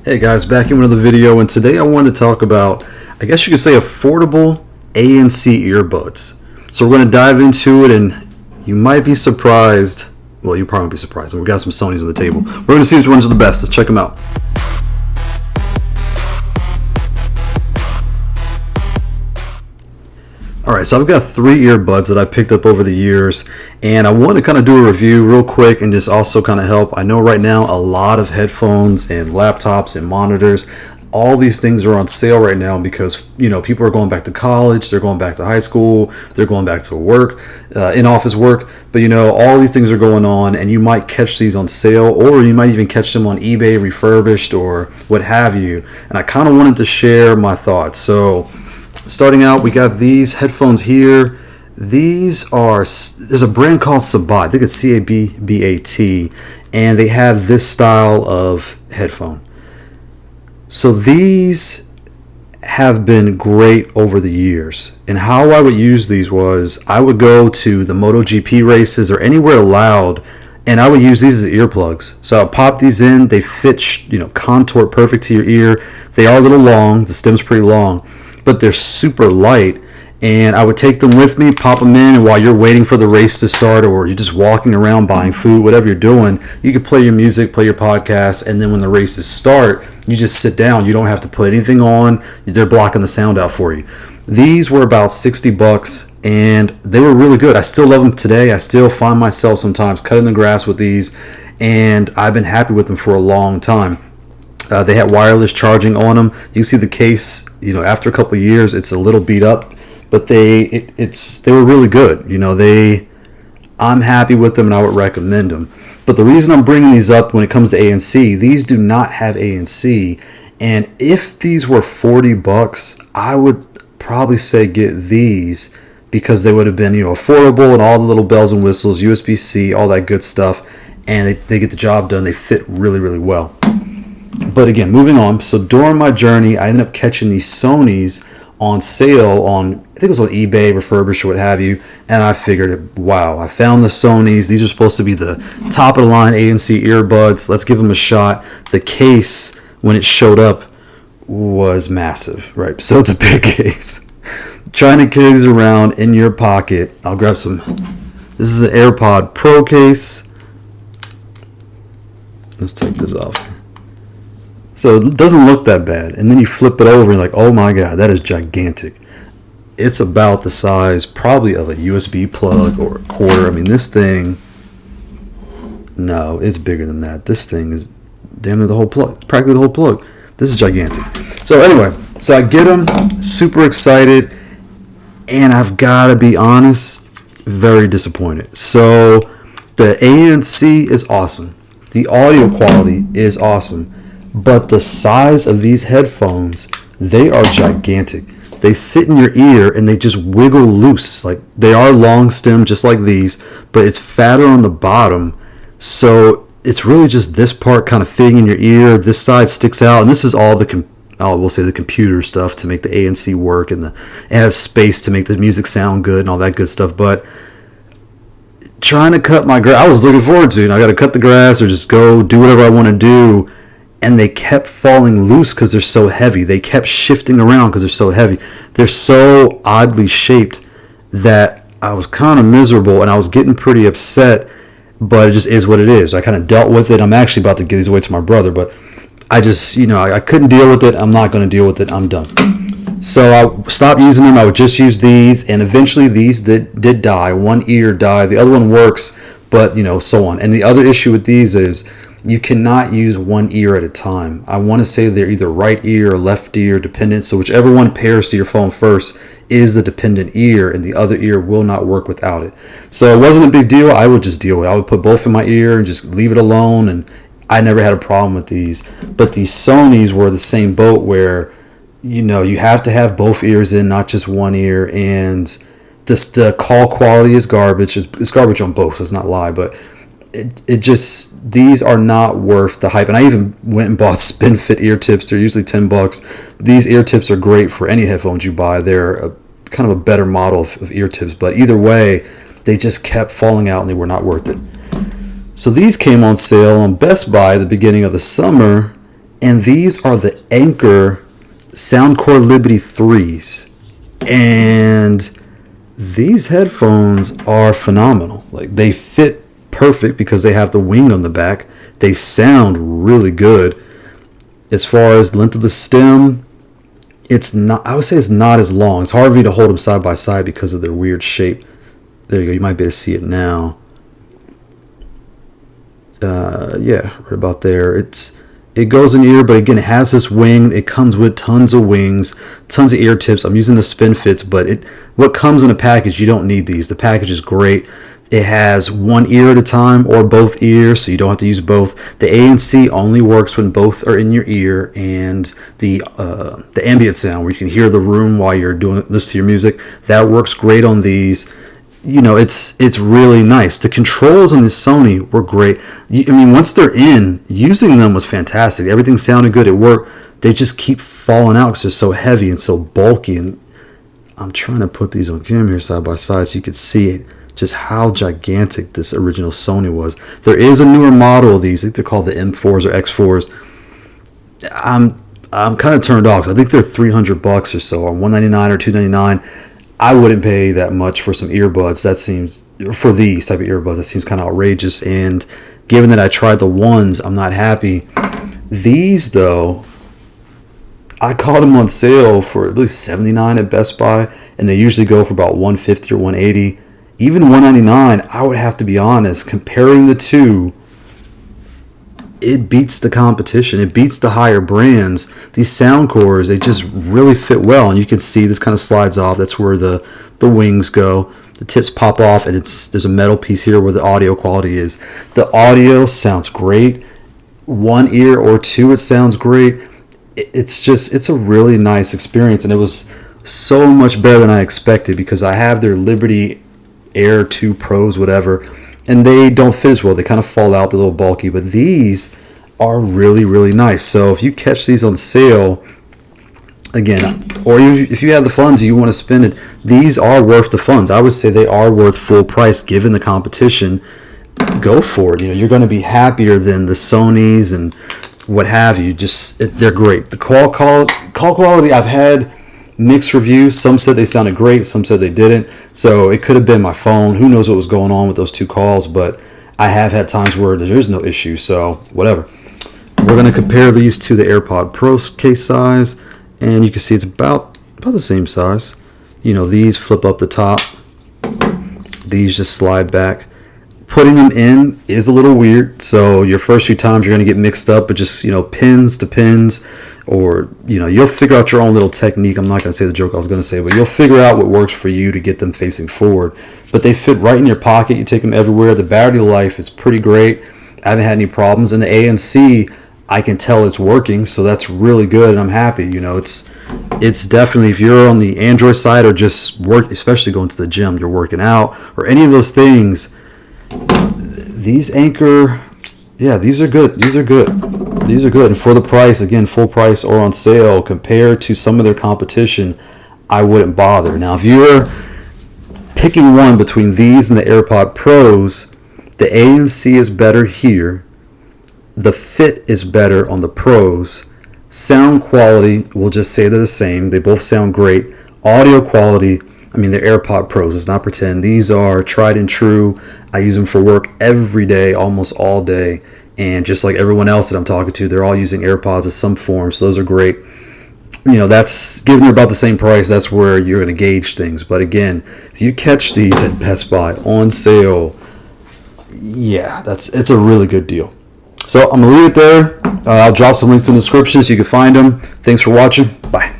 Hey guys, back in with another video, and today I wanted to talk about, I guess you could say, affordable ANC earbuds. So we're going to dive into it, and you might be surprised. Well, you probably won't be surprised. And we got some Sonys on the table. We're going to see which ones are the best. Let's check them out. Alright, so I've got 3 earbuds that I picked up over the years, and I want to kind of do a review real quick and just also kind of help. I know right now a lot of headphones and laptops and monitors, all these things are on sale right now because, you know, people are going back to college, they're going back to high school, they're going back to work, in-office work, but you know, all these things are going on, and you might catch these on sale, or you might even catch them on eBay refurbished or what have you, and I kind of wanted to share my thoughts. So starting out, we got these headphones here. These are, there's a brand called Sabat. I think it's C-A-B-B-A-T. And they have this style of headphone. So these have been great over the years. And how I would use these was, I would go to the MotoGP races or anywhere loud, and I would use these as earplugs. So I'll pop these in. They fit, you know, contour perfect to your ear. They are a little long. The stem's pretty long, but they're super light, and I would take them with me, pop them in, and while you're waiting for the race to start, or you're just walking around buying food, whatever you're doing, you can play your music, play your podcast, and then when the races start, you just sit down. You don't have to put anything on. They're blocking the sound out for you. These were about $60, and they were really good. I still love them today. I still find myself sometimes cutting the grass with these, and I've been happy with them for a long time. They had wireless charging on them. You can see the case, you know, after a couple of years, it's a little beat up, but they were really good. You know, I'm happy with them, and I would recommend them. But the reason I'm bringing these up when it comes to ANC, these do not have ANC, and if these were $40, I would probably say get these because they would have been, you know, affordable and all the little bells and whistles, USB-C, all that good stuff, and they get the job done. They fit really, really well. But again, moving on. So during my journey, I ended up catching these Sonys on sale on, I think it was on eBay, refurbished, or what have you. And I figured, wow, I found the Sonys. These are supposed to be the top of the line ANC earbuds. Let's give them a shot. The case, when it showed up, was massive, right? So it's a big case. Trying to carry these around in your pocket. I'll grab some. This is an AirPod Pro case. Let's take this off. So it doesn't look that bad, and then you flip it over and you're like, oh my god, that is gigantic. It's about the size probably of a USB plug or a quarter. I mean, this thing, no, it's bigger than that. This thing is damn near the whole plug, practically the whole plug. This is gigantic. So anyway, so I get them, super excited, and I've got to be honest, very disappointed. So the ANC is awesome. The audio quality is awesome. But the size of these headphones, they are gigantic. They sit in your ear and they just wiggle loose. Like, they are long stem just like these, but it's fatter on the bottom. So it's really just this part kind of fitting in your ear. This side sticks out, and this is all we'll say the computer stuff to make the ANC work, and it has space to make the music sound good and all that good stuff. But trying to cut my grass, I was looking forward to it. I got to cut the grass or just go do whatever I want to do. And they kept falling loose because they're so heavy. They kept shifting around because they're so heavy. They're so oddly shaped that I was kind of miserable, and I was getting pretty upset, but it just is what it is. I kind of dealt with it. I'm actually about to give these away to my brother, but I just, you know, I couldn't deal with it. I'm not going to deal with it. I'm done. So I stopped using them. I would just use these, and eventually these did die. One ear died. The other one works, but, you know, so on. And the other issue with these is, you cannot use one ear at a time. I want to say they're either right ear or left ear dependent. So whichever one pairs to your phone first is the dependent ear, and the other ear will not work without it. So it wasn't a big deal. I would just deal with it. I would put both in my ear and just leave it alone, and I never had a problem with these. But these Sonys were the same boat where, you know, you have to have both ears in, not just one ear, and the call quality is garbage. It's garbage on both, so let's not lie, but it just, these are not worth the hype. And I even went and bought spin fit ear tips. They're usually $10. These ear tips are great for any headphones you buy. They're kind of a better model of ear tips, but either way, they just kept falling out and they were not worth it. So these came on sale on Best Buy at the beginning of the summer, And these are the Anchor Soundcore Liberty 3s. And these headphones are phenomenal. Like, they fit perfect because they have the wing on the back. They sound really good. As far as the length of the stem, it's not, I would say it's not as long. It's hard for you to hold them side by side because of their weird shape. There you go. You might be able to see it now. Yeah, right about there. It goes in the ear, but again, it has this wing. It comes with tons of wings, tons of ear tips. I'm using the spin fits, but what comes in a package, you don't need these. The package is great. It has one ear at a time or both ears, so you don't have to use both. The ANC only works when both are in your ear, and the ambient sound where you can hear the room while you're listening to your music, that works great on these. You know, it's really nice. The controls on the Sony were great. I mean, once they're in, using them was fantastic. Everything sounded good. It worked. They just keep falling out because they're so heavy and so bulky. And I'm trying to put these on camera here side by side so you can see just how gigantic this original Sony was. There is a newer model of these. I think they're called the M4s or X4s. I'm kind of turned off. I think they're $300 or so, or $199 or $299. I wouldn't pay that much for some earbuds. That seems, for these type of earbuds, that seems kind of outrageous. And given that I tried the ones, I'm not happy. These, though, I caught them on sale for at least $79 at Best Buy, and they usually go for about $150 or $180. Even $199, I would have to be honest, comparing the two, it beats the competition. It beats the higher brands. These sound cores, they just really fit well. And you can see this kind of slides off. That's where the wings go. The tips pop off, and there's a metal piece here where the audio quality is. The audio sounds great. One ear or two, it sounds great. It's a really nice experience. And it was so much better than I expected because I have their Liberty Air 2 Pros, whatever, and they don't fit as well. They kind of fall out, they're a little bulky, but these are really, really nice. So if you catch these on sale, again, or if you have the funds and you want to spend it, these are worth the funds. I would say they are worth full price given the competition. Go for it. You know, you're going to be happier than the Sonys and what have you. They're great. The call quality, I've had mixed reviews. Some said they sounded great, some said they didn't. So it could have been my phone. Who knows what was going on with those two calls, but I have had times where there's no issue, so whatever. We're going to compare these to the AirPod Pro case size, and you can see it's about the same size. You know, these flip up the top. These just slide back. Putting them in is a little weird, so your first few times you're going to get mixed up, but just, pins to pins, or, you'll figure out your own little technique. I'm not going to say the joke I was going to say, but you'll figure out what works for you to get them facing forward. But they fit right in your pocket. You take them everywhere. The battery life is pretty great. I haven't had any problems. And the ANC, I can tell it's working, so that's really good, and I'm happy. It's definitely, if you're on the Android side or just work, especially going to the gym, you're working out, or any of those things, these Anchor, yeah, these are good. These are good. And for the price, again, full price or on sale, compared to some of their competition, I wouldn't bother. Now, if you're picking one between these and the AirPod Pros, the ANC is better here. The fit is better on the Pros. Sound quality, we'll just say they're the same. They both sound great. Audio quality, they're AirPod Pros. Let's not pretend. These are tried and true. I use them for work every day, almost all day. And just like everyone else that I'm talking to, they're all using AirPods in some form. So those are great. That's given they're about the same price. That's where you're going to gauge things. But again, if you catch these at Best Buy on sale, yeah, it's a really good deal. So I'm going to leave it there. I'll drop some links in the description so you can find them. Thanks for watching. Bye.